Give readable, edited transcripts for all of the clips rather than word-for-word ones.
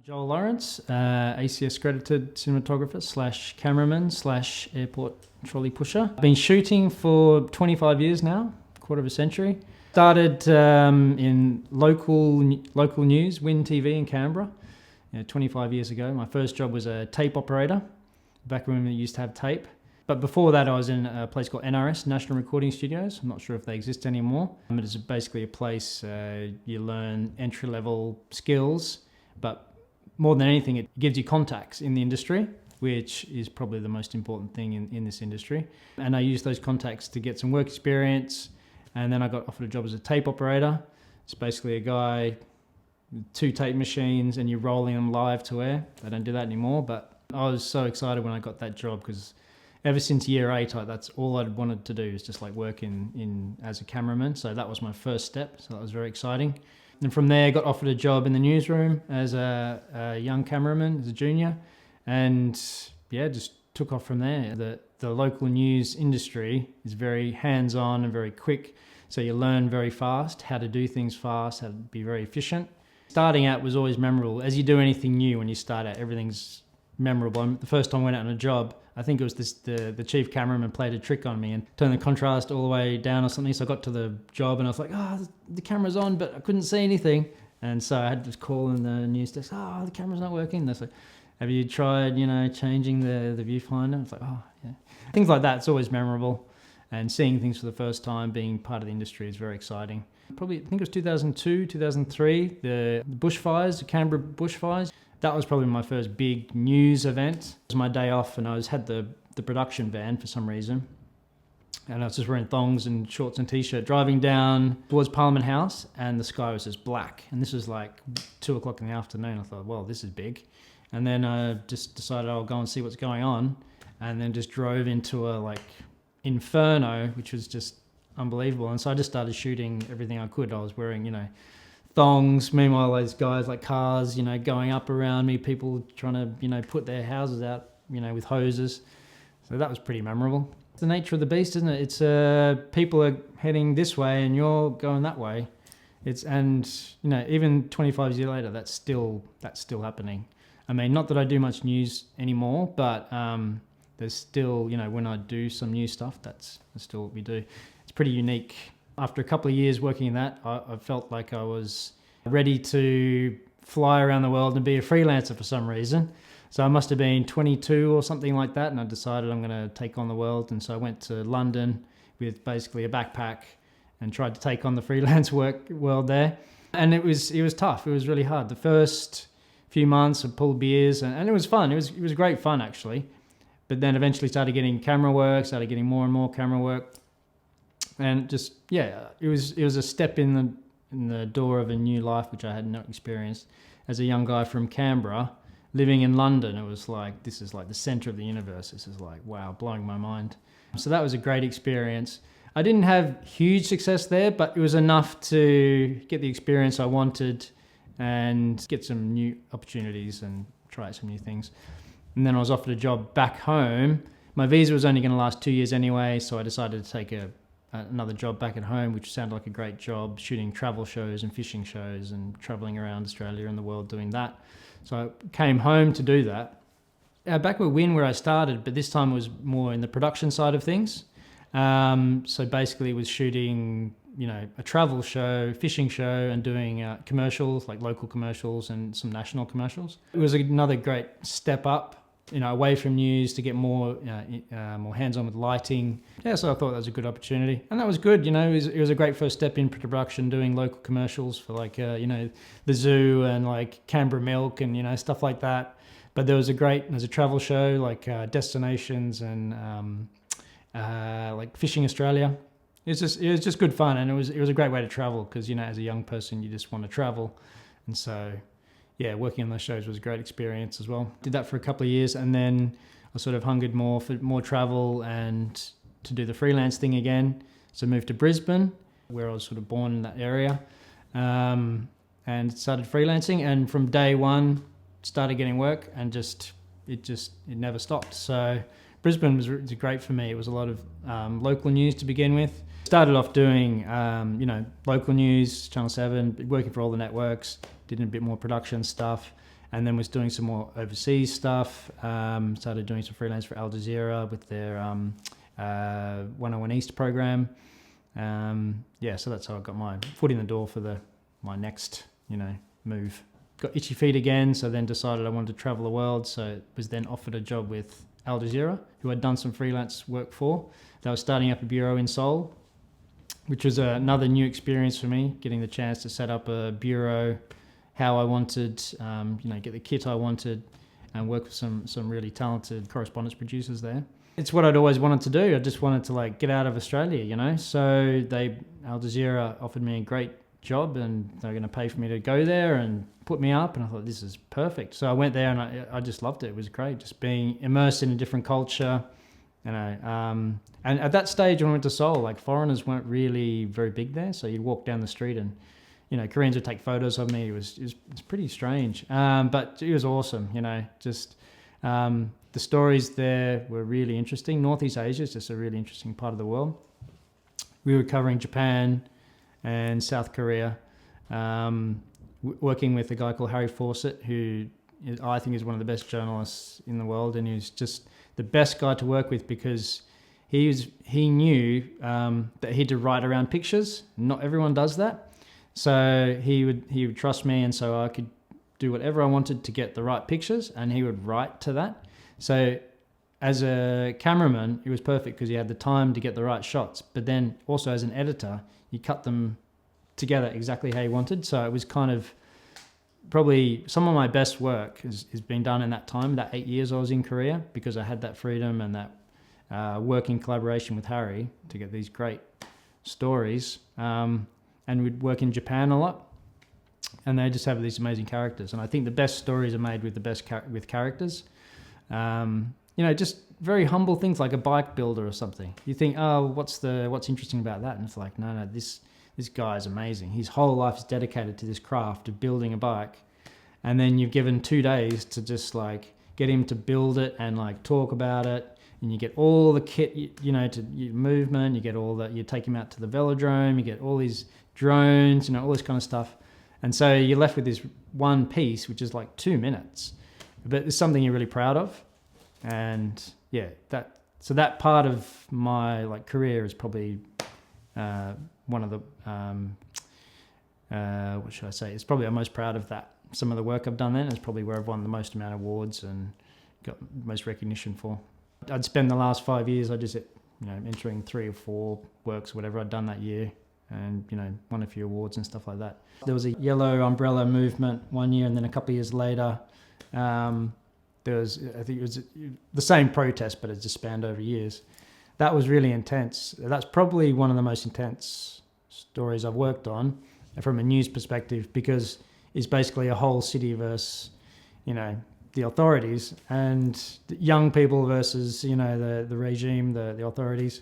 Joel Lawrence, ACS accredited cinematographer / cameraman / airport trolley pusher. I've been shooting for 25 years now, quarter of a century. Started in local news, Win TV in Canberra, 25 years ago. My first job was a tape operator, back when we used to have tape. But before that, I was in a place called NRS, National Recording Studios. I'm not sure if they exist anymore. It is basically a place you learn entry-level skills, but more than anything, it gives you contacts in the industry, which is probably the most important thing in this industry. And I used those contacts to get some work experience. And then I got offered a job as a tape operator. It's basically a guy with 2 tape machines and you're rolling them live to air. They don't do that anymore, but I was so excited when I got that job because ever since year 8, that's all I'd wanted to do is just like work in as a cameraman. So that was my first step. So that was very exciting. And from there, I got offered a job in the newsroom as a young cameraman, as a junior. And yeah, just took off from there. The local news industry is very hands-on and very quick. So you learn very fast how to do things fast, how to be very efficient. Starting out was always memorable. As you do anything new, when you start out, everything's memorable. The first time I went out on a job, I think it was the chief cameraman played a trick on me and turned the contrast all the way down or something. So I got to the job and I was like, the camera's on, but I couldn't see anything. And so I had to call in the news desk, the camera's not working. They're like, have you tried, changing the viewfinder? It's like, yeah. Things like that, it's always memorable. And seeing things for the first time, being part of the industry is very exciting. Probably, I think it was 2002, 2003, the bushfires, the Canberra bushfires. That was probably my first big news event. It was my day off and I had the production van for some reason. And I was just wearing thongs and shorts and t-shirt, driving down towards Parliament House and the sky was just black. And this was like 2 o'clock in the afternoon. I thought, well, this is big. And then I just decided I'll go and see what's going on. And then just drove into a inferno, which was just unbelievable. And so I just started shooting everything I could. I was wearing, thongs. Meanwhile, those guys cars, going up around me, people trying to, put their houses out, with hoses. So that was pretty memorable. It's the nature of the beast, isn't it? It's people are heading this way and you're going that way. Even 25 years later, that's still happening. I mean, not that I do much news anymore, but there's still, when I do some new stuff, that's still what we do. It's pretty unique. After a couple of years working in that, I felt like I was ready to fly around the world and be a freelancer for some reason. So I must have been 22 or something like that, and I decided I'm going to take on the world. And so I went to London with basically a backpack and tried to take on the freelance world there. And it was tough. It was really hard. The first few months I pulled beers, and it was fun. It was great fun, actually. But then eventually started getting camera work, started getting more and more camera work. And just, it was a step in the door of a new life, which I had not experienced. As a young guy from Canberra, living in London, it was like, this is like the center of the universe. This is like, wow, blowing my mind. So that was a great experience. I didn't have huge success there, but it was enough to get the experience I wanted and get some new opportunities and try some new things. And then I was offered a job back home. My visa was only going to last 2 years anyway, so I decided to take another job back at home, which sounded like a great job, shooting travel shows and fishing shows and traveling around Australia and the world doing that. So I came home to do that. Back with Win, where I started, but this time was more in the production side of things. So basically it was shooting, a travel show, fishing show, and doing commercials, like local commercials and some national commercials. It was another great step up, away from news to get more hands-on with lighting. Yeah, so I thought that was a good opportunity. And that was good, it was a great first step in production, doing local commercials for the zoo and Canberra Milk and, stuff like that. But there's a travel show, destinations and Fishing Australia. It was just good fun, and it was a great way to travel because, as a young person, you just want to travel. And so, working on those shows was a great experience as well. Did that for a couple of years, and then I sort of hungered more for more travel and to do the freelance thing again. So I moved to Brisbane, where I was sort of born in that area, and started freelancing. And from day one, started getting work, and it never stopped. So Brisbane was great for me. It was a lot of local news to begin with. Started off doing, local news, Channel 7, working for all the networks, did a bit more production stuff. and then was doing some more overseas stuff. Started doing some freelance for Al Jazeera with their 101 East program. So that's how I got my foot in the door for my next, move. Got itchy feet again, so then decided I wanted to travel the world. So was then offered a job with Al Jazeera, who I'd done some freelance work for. They were starting up a bureau in Seoul, which was another new experience for me, getting the chance to set up a bureau how I wanted, get the kit I wanted, and work with some really talented correspondence producers there. It's what I'd always wanted to do. I just wanted to get out of Australia, So Al Jazeera offered me a great job, and they were going to pay for me to go there and put me up, and I thought, this is perfect. So I went there, and I just loved it. It was great, just being immersed in a different culture, and at that stage when I went to Seoul, foreigners weren't really very big there. So you'd walk down the street and Koreans would take photos of me. It was pretty strange, but it was awesome. The stories there were really interesting. Northeast Asia is just a really interesting part of the world. We were covering Japan and South Korea, working with a guy called Harry Fawcett, who I think is one of the best journalists in the world, and he's just the best guy to work with because he knew that he had to write around pictures. Not everyone does that, so he would trust me, and so I could do whatever I wanted to get the right pictures, and he would write to that. So as a cameraman, it was perfect because he had the time to get the right shots, but then also as an editor, you cut them together exactly how you wanted. So it was kind of probably some of my best work has been done in that time, that 8 years I was in Korea, because I had that freedom and that working collaboration with Harry to get these great stories. And we'd work in Japan a lot, and they just have these amazing characters. And I think the best stories are made with with characters. Just very humble things like a bike builder or something. You think, oh, what's interesting about that? And it's like, no, this guy is amazing. His whole life is dedicated to this craft of building a bike. And then you've given 2 days to just get him to build it and talk about it. And you get all the kit, to your movement. You get all that. You take him out to the velodrome. You get all these drones, all this kind of stuff. And so you're left with this one piece, which is 2 minutes. But it's something you're really proud of. And yeah, that part of my career is probably one of the what should I say? It's probably I'm most proud of that. Some of the work I've done then is probably where I've won the most amount of awards and got most recognition for. I'd spend the last 5 years entering 3 or 4 works or whatever I'd done that year, and won a few awards and stuff like that. There was a yellow umbrella movement one year, and then a couple of years later there was, I think it was the same protest, but it just spanned over years. That was really intense. That's probably one of the most intense stories I've worked on from a news perspective, because it's basically a whole city versus, the authorities, and the young people versus, the regime, the authorities.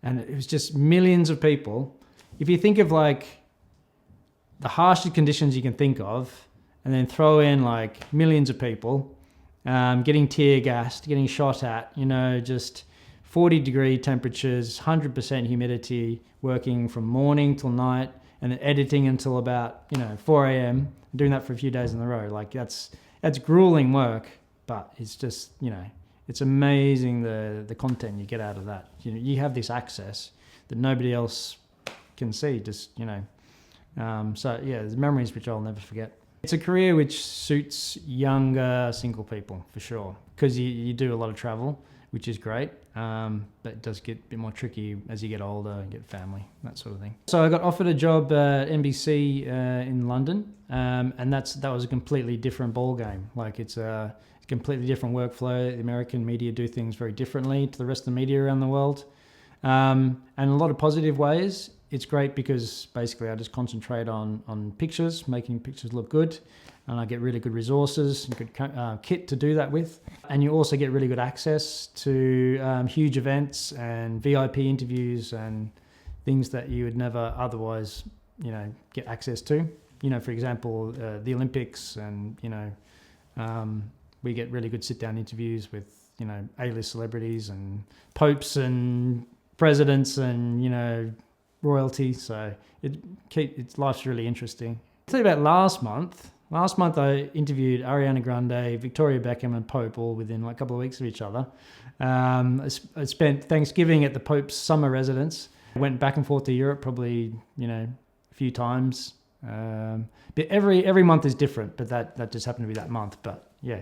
And it was just millions of people. If you think of the harshest conditions you can think of, and then throw in millions of people, getting tear gassed, getting shot at, just 40-degree temperatures, 100% humidity, working from morning till night, and then editing until about 4 a.m. doing that for a few days in a row. That's grueling work, but it's just it's amazing the content you get out of that. You have this access that nobody else can see. Just so yeah, there's memories which I'll never forget. It's a career which suits younger single people for sure, because you do a lot of travel, which is great, but it does get a bit more tricky as you get older and get family, that sort of thing. So I got offered a job at NBC in London, and that was a completely different ball game. It's a completely different workflow. The American media do things very differently to the rest of the media around the world, and in a lot of positive ways. It's great because basically I just concentrate on pictures, making pictures look good, and I get really good resources and good kit to do that with. And you also get really good access to huge events and VIP interviews and things that you would never otherwise, get access to. For example, the Olympics, and we get really good sit-down interviews with A-list celebrities and popes and presidents and royalty. So life's really interesting. I'll tell you about last month. Last month I interviewed Ariana Grande, Victoria Beckham, and Pope all within like a couple of weeks of each other. I spent Thanksgiving at the Pope's summer residence. I went back and forth to Europe probably, a few times. But every month is different, but that just happened to be that month. But yeah,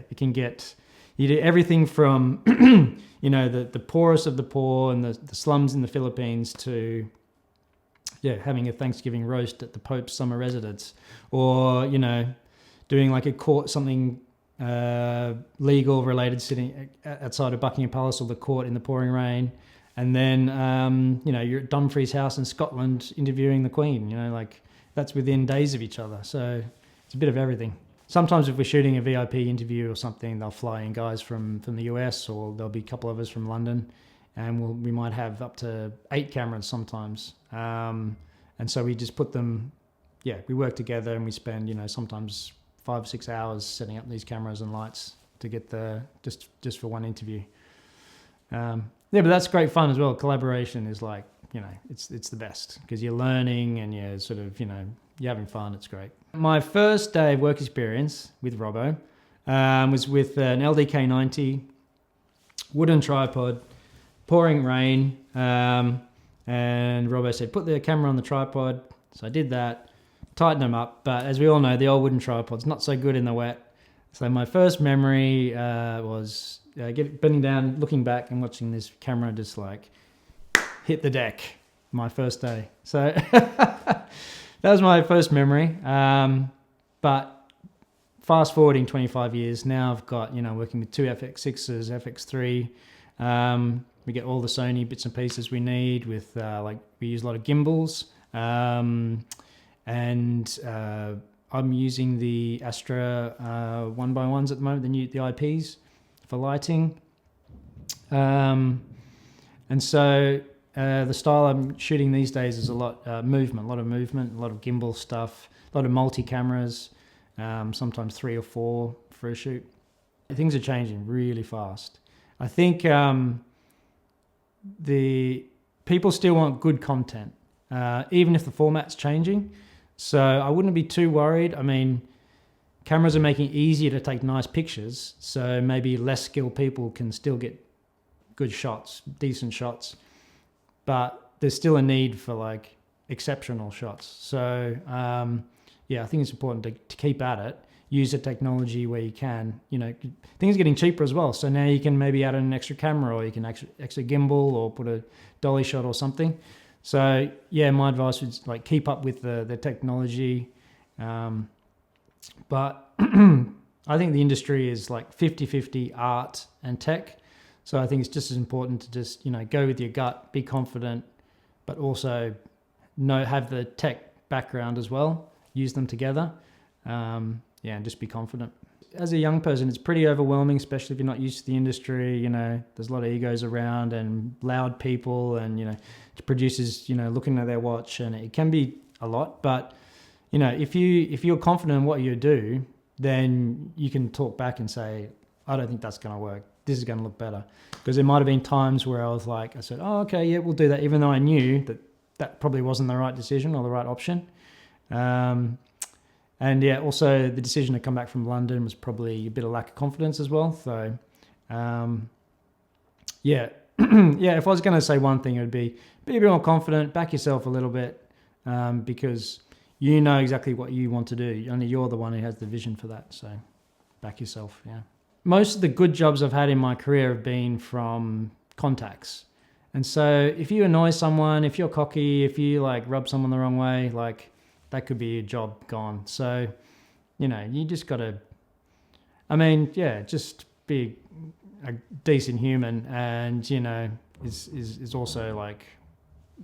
you do everything from, the poorest of the poor and the slums in the Philippines to, having a Thanksgiving roast at the Pope's summer residence, or, doing like a court, something legal related, sitting outside of Buckingham Palace or the court in the pouring rain. And then, you're at Dumfries House in Scotland interviewing the Queen, that's within days of each other. So it's a bit of everything. Sometimes if we're shooting a VIP interview or something, they'll fly in guys from the US, or there'll be a couple of us from London, and we might have up to 8 cameras sometimes. And so we just put them, we work together, and we spend, sometimes 5 or 6 hours setting up these cameras and lights to get just for one interview. But that's great fun as well. Collaboration is like, it's the best because you're learning and you're sort of, you're having fun. It's great. My first day of work experience with Robbo was with an LDK90, wooden tripod, pouring rain, and Robbo said, put the camera on the tripod. So I did that, tightened them up. But as we all know, the old wooden tripod's not so good in the wet. So my first memory was bending down, looking back and watching this camera just like hit the deck my first day. So that was my first memory. But fast forwarding 25 years, now I've got, working with 2 FX6s, FX3. We get all the Sony bits and pieces we need with, we use a lot of gimbals. And I'm using the Astra 1x1s at the moment, the IPs for lighting. And so the style I'm shooting these days is a lot of movement, a lot of gimbal stuff, a lot of multi-cameras, sometimes 3 or 4 for a shoot. Things are changing really fast. I think the people still want good content, even if the format's changing. So I wouldn't be too worried. I mean, cameras are making it easier to take nice pictures, so maybe less skilled people can still get good shots, decent shots. But there's still a need for like exceptional shots. So I think it's important to keep at it. Use the technology where you can. Things are getting cheaper as well. So now you can maybe add an extra camera, or you can extra gimbal, or put a dolly shot or something. So my advice is like keep up with the technology. But I think the industry is like 50-50 art and tech. So I think it's just as important to just, go with your gut, be confident, but also have the tech background as well. Use them together. And just be confident. As a young person, it's pretty overwhelming, especially if you're not used to the industry. There's a lot of egos around and loud people and, producers, looking at their watch, and it can be a lot. But, if you're confident in what you do, then you can talk back and say, I don't think that's going to work. This is going to look better. Because there might have been times where I said, oh, okay, yeah, we'll do that, even though I knew that probably wasn't the right decision or the right option. Also the decision to come back from London was probably a bit of lack of confidence as well. So, if I was going to say one thing, it would be a bit more confident, back yourself a little bit, because you know exactly what you want to do. Only you're the one who has the vision for that. So back yourself, Most of the good jobs I've had in my career have been from contacts. And so if you annoy someone, if you're cocky, if you rub someone the wrong way, that could be a job gone. So, you just got to, just be a decent human, and, is also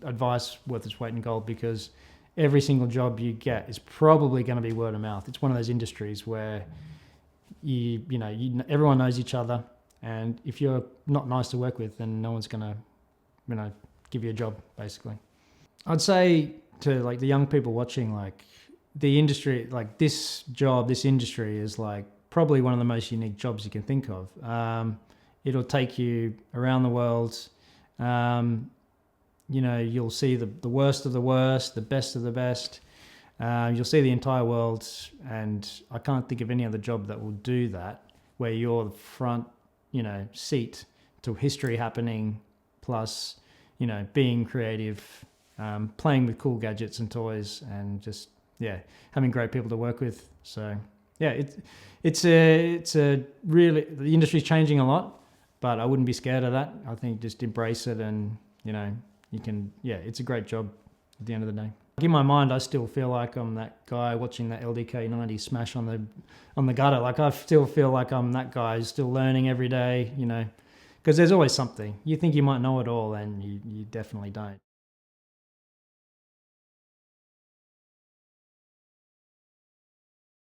advice worth its weight in gold, because every single job you get is probably going to be word of mouth. It's one of those industries where everyone knows each other, and if you're not nice to work with, then no one's going to, give you a job, basically. I'd say to the young people watching, the industry, this industry is probably one of the most unique jobs you can think of. It'll take you around the world. You'll see the worst of the worst, the best of the best. You'll see the entire world, and I can't think of any other job that will do that, where you're the front, seat to history happening, plus, being creative, playing with cool gadgets and toys, and just having great people to work with. So it's a really, the industry's changing a lot, but I wouldn't be scared of that. I think just embrace it, and you can, it's a great job at the end of the day. In my mind, I still feel like I'm that guy watching that LDK 90 smash on the gutter. Like, I still feel like I'm that guy who's still learning every day, because there's always something. You think you might know it all, and you definitely don't.